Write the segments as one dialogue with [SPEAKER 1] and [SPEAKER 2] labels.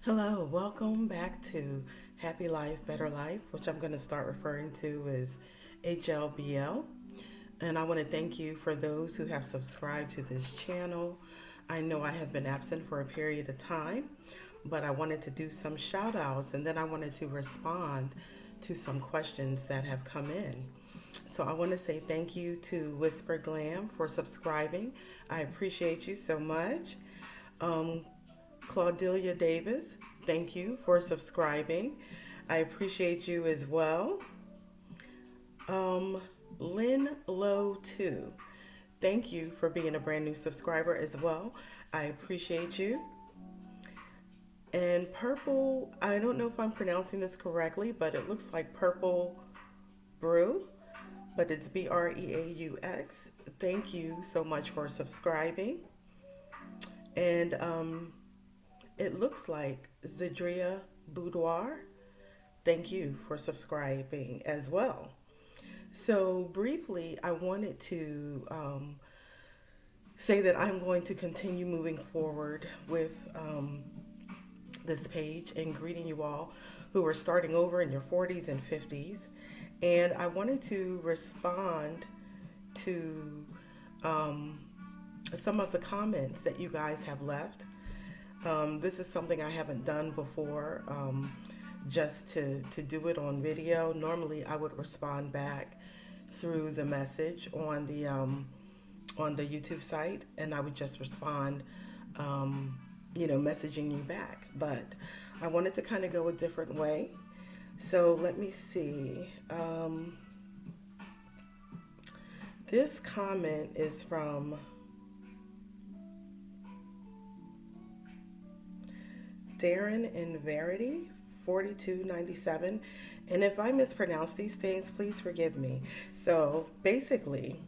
[SPEAKER 1] Hello, welcome back to Happy Life, Better Life, which I'm going to start referring to as HLBL. And I want to thank you for those who have subscribed to this channel. I know I have been absent for a period of time, but I wanted to do some shout outs and then I wanted to respond to some questions that have come in. So I want to say thank you to Whisper Glam for subscribing. I appreciate you so much. Um, Claudelia Davis, thank you for subscribing. I appreciate you as well. Um, Lynn Lowe 2, thank you for being a brand new subscriber as well. I appreciate you. And Purple, I don't know if I'm pronouncing this correctly, but it looks like Purple Brew, but it's Breaux. Thank you so much for subscribing. And it looks like Zidria Boudoir. Thank you for subscribing as well. So, briefly, I wanted to say that I'm going to continue moving forward with this page and greeting you all who are starting over in your 40s and 50s. And I wanted to respond to some of the comments that you guys have left. This is something I haven't done before, just to do it on video. Normally, I would respond back through the message on the YouTube site, and I would just respond, messaging you back. But I wanted to kind of go a different way. So let me see. This comment is from Darren in Verity, 4297. And if I mispronounce these things, please forgive me. So basically,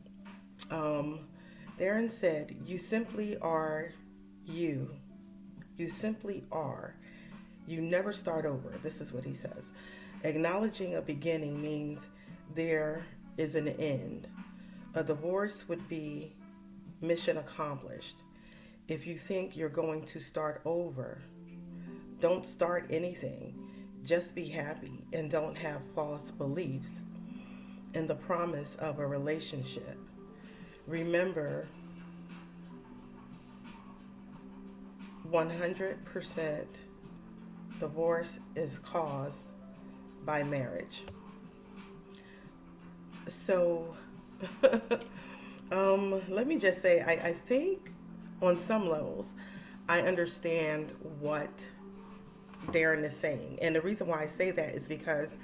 [SPEAKER 1] Darren said, "You simply are you. You simply are. You never start over." This is what he says. Acknowledging a beginning means there is an end. A divorce would be mission accomplished. If you think you're going to start over, don't start anything. Just be happy and don't have false beliefs in the promise of a relationship. Remember, 100% divorce is caused by marriage. So, let me just say, I think on some levels, I understand what Darren is saying. And the reason why I say that is because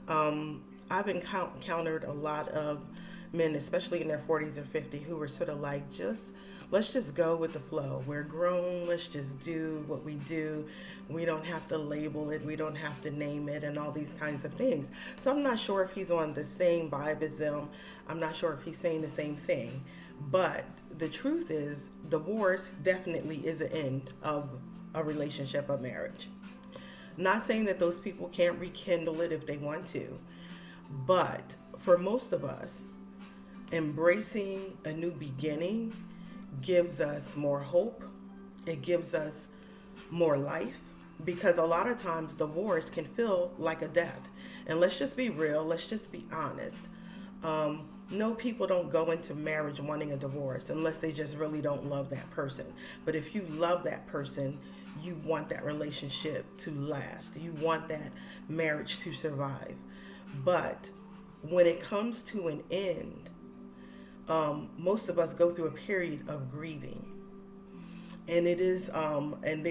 [SPEAKER 1] I've encountered a lot of men, especially in their 40s or 50s, who were sort of like, let's just go with the flow. We're grown. Let's just do what we do. We don't have to label it. We don't have to name it and all these kinds of things. So I'm not sure if he's on the same vibe as them. I'm not sure if he's saying the same thing. But the truth is, divorce definitely is the end of a relationship, a marriage. Not saying that those people can't rekindle it if they want to, but for most of us, embracing a new beginning gives us more hope. It gives us more life because a lot of times divorce can feel like a death. And let's just be real, let's just be honest. No, people don't go into marriage wanting a divorce unless they just really don't love that person. But if you love that person, you want that relationship to last. You want that marriage to survive. But when it comes to an end, most of us go through a period of grieving, and it is and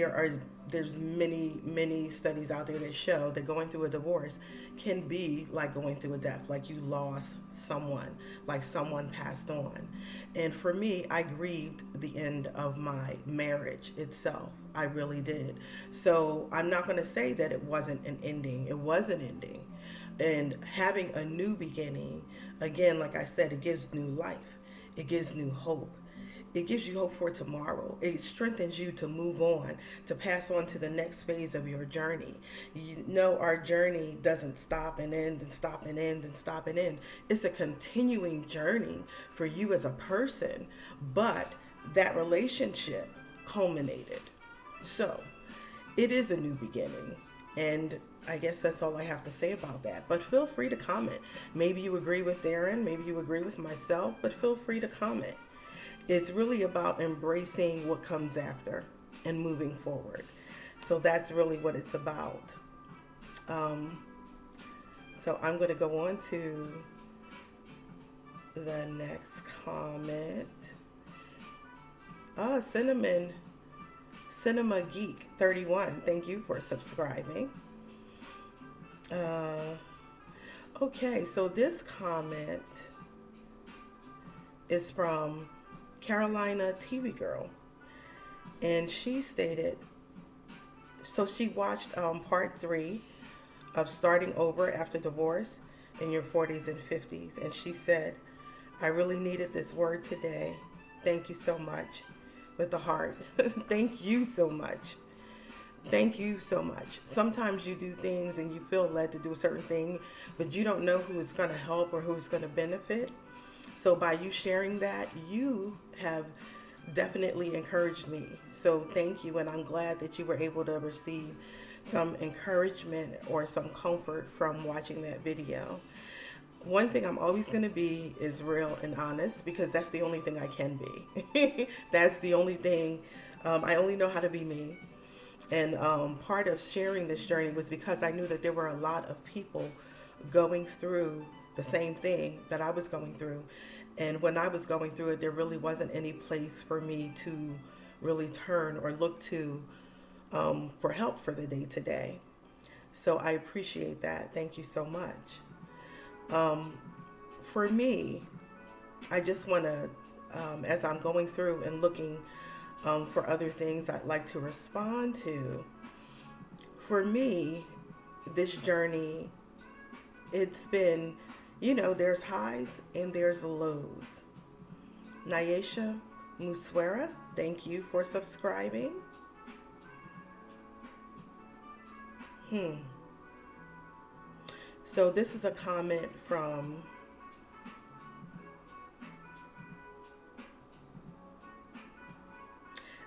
[SPEAKER 1] there's many studies out there that show that going through a divorce can be like going through a death, like you lost someone, like someone passed on. And for me, I grieved the end of my marriage itself. I really did. So I'm not going to say that it wasn't an ending. It was an ending. And having a new beginning, again, like I said, it gives new life. It gives new hope. It gives you hope for tomorrow. It strengthens you to move on, to pass on to the next phase of your journey. You know, our journey doesn't stop and end and stop and end and stop and end. It's a continuing journey for you as a person, but that relationship culminated. So, it is a new beginning. And I guess that's all I have to say about that. But feel free to comment. Maybe you agree with Darren, maybe you agree with myself, but feel free to comment. It's really about embracing what comes after and moving forward. So that's really what it's about. Um, so I'm going to go on to the next comment. Oh, Cinema Geek 31. Thank you for subscribing. Uh, okay, so this comment is from Carolina TV Girl. And she stated, so she watched part 3 of Starting Over After Divorce in Your 40s and 50s. And she said, I really needed this word today. Thank you so much. With the heart. Thank you so much. Thank you so much. Sometimes you do things and you feel led to do a certain thing, but you don't know who is going to help or who is going to benefit. So by you sharing that, you have definitely encouraged me. So thank you, and I'm glad that you were able to receive some encouragement or some comfort from watching that video. One thing I'm always going to be is real and honest, because that's the only thing I can be. That's the only thing. I only know how to be me. And part of sharing this journey was because I knew that there were a lot of people going through the same thing that I was going through. And when I was going through it, there really wasn't any place for me to really turn or look to for help for the day to day. So I appreciate that. Thank you so much. For me, I just want to, as I'm going through and looking for other things I'd like to respond to, for me, this journey, it's been, there's highs and there's lows. Nyesha Muswera, thank you for subscribing. So this is a comment from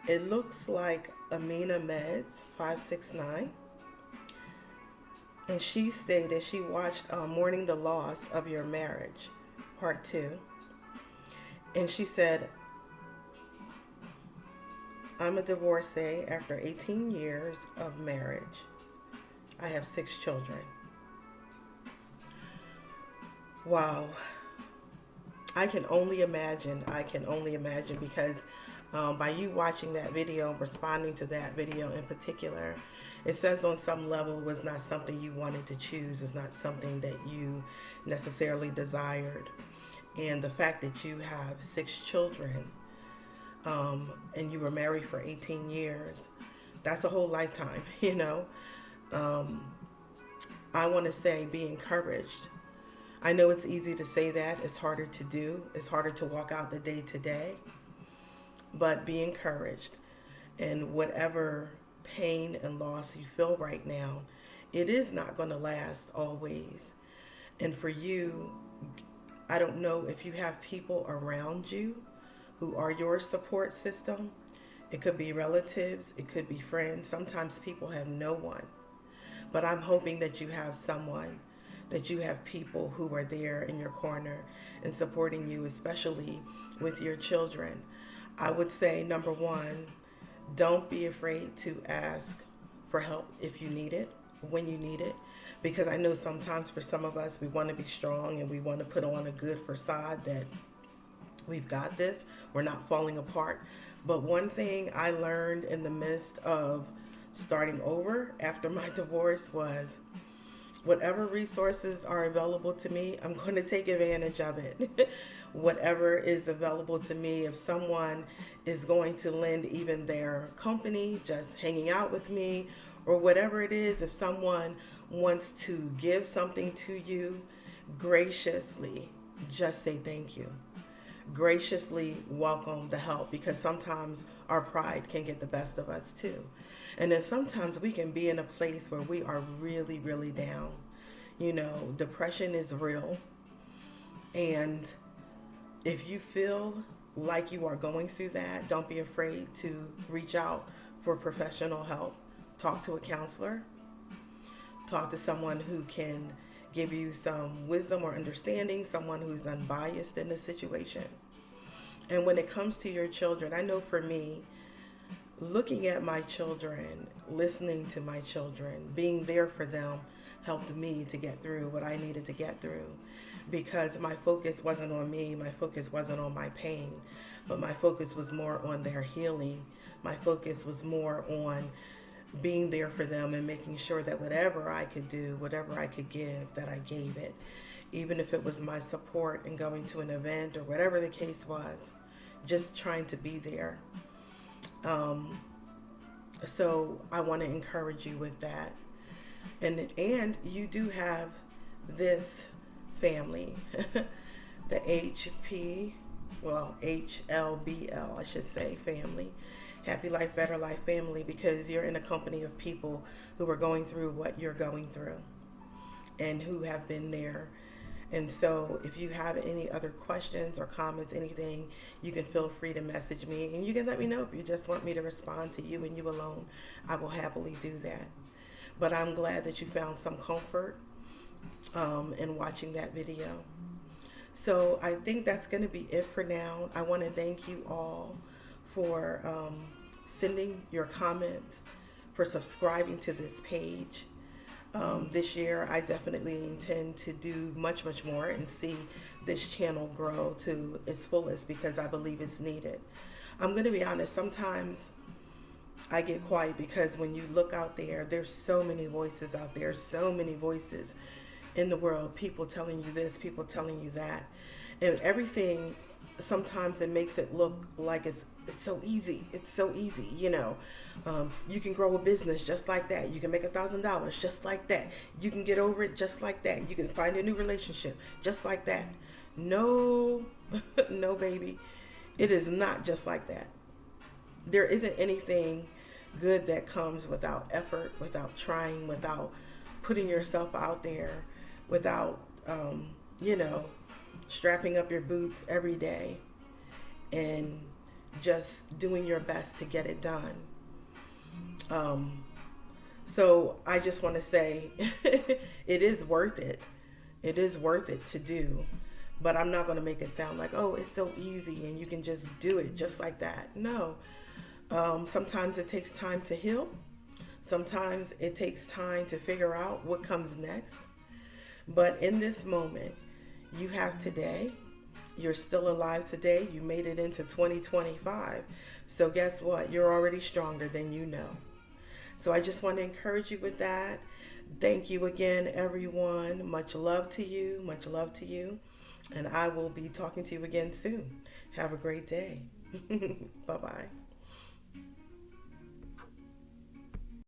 [SPEAKER 1] it looks like Amina Meds 569, and she stated she watched Mourning the Loss of Your Marriage part 2, and she said, I'm a divorcee after 18 years of marriage. I have 6 children. Wow. I can only imagine because by you watching that video and responding to that video in particular, it says on some level it was not something you wanted to choose. It's not something that you necessarily desired. And the fact that you have 6 children and you were married for 18 years, that's a whole lifetime, I want to say be encouraged. I know it's easy to say that. It's harder to do. It's harder to walk out the day to day. But be encouraged. And whatever pain and loss you feel right now, it is not going to last always. And for you, I don't know if you have people around you who are your support system. It could be relatives. It could be friends. Sometimes people have no one. But I'm hoping that you have someone, that you have people who are there in your corner and supporting you, especially with your children. I would say, number one, don't be afraid to ask for help if you need it, when you need it. Because I know sometimes for some of us, we want to be strong and we want to put on a good facade that we've got this, we're not falling apart. But one thing I learned in the midst of starting over after my divorce was, whatever resources are available to me, I'm going to take advantage of it. Whatever is available to me, if someone is going to lend even their company, just hanging out with me, or whatever it is, if someone wants to give something to you, graciously just say thank you. Graciously welcome the help, because sometimes our pride can get the best of us too. And then sometimes we can be in a place where we are really, really down. Depression is real. And if you feel like you are going through that, don't be afraid to reach out for professional help. talk to a counselor, talk to someone who can give you some wisdom or understanding, someone who's unbiased in the situation. And when it comes to your children, I know for me, looking at my children, listening to my children, being there for them helped me to get through what I needed to get through, because my focus wasn't on me, my focus wasn't on my pain, but my focus was more on their healing. My focus was more on being there for them and making sure that whatever I could do, whatever I could give, that I gave it. Even if it was my support in going to an event or whatever the case was, just trying to be there. So I want to encourage you with that. And you do have this family, the HLBL, I should say, family. Happy Life, Better Life family, because you're in a company of people who are going through what you're going through and who have been there. And so if you have any other questions or comments, anything, you can feel free to message me, and you can let me know if you just want me to respond to you and you alone. I will happily do that. But I'm glad that you found some comfort in watching that video. So I think that's going to be it for now. I want to thank you all for sending your comments, for subscribing to this page. This year, I definitely intend to do much, much more and see this channel grow to its fullest, because I believe it's needed. I'm going to be honest, sometimes I get quiet because when you look out there, there's so many voices out there, so many voices in the world, people telling you this, people telling you that, and everything. Sometimes it makes it look like it's so easy. It's so easy, you can grow a business just like that. You can make $1,000 just like that. You can get over it just like that. You can find a new relationship just like that. No, no, baby. It is not just like that. There isn't anything good that comes without effort, without trying, without putting yourself out there, without, strapping up your boots every day and just doing your best to get it done. So I just want to say it is worth it. It is worth it to do, but I'm not going to make it sound like, oh, it's so easy and you can just do it just like that. No. Sometimes it takes time to heal. Sometimes it takes time to figure out what comes next. But in this moment, you have today. You're still alive today. You made it into 2025. So guess what? You're already stronger than you know. So I just want to encourage you with that. Thank you again, everyone. Much love to you. Much love to you. And I will be talking to you again soon. Have a great day. Bye-bye.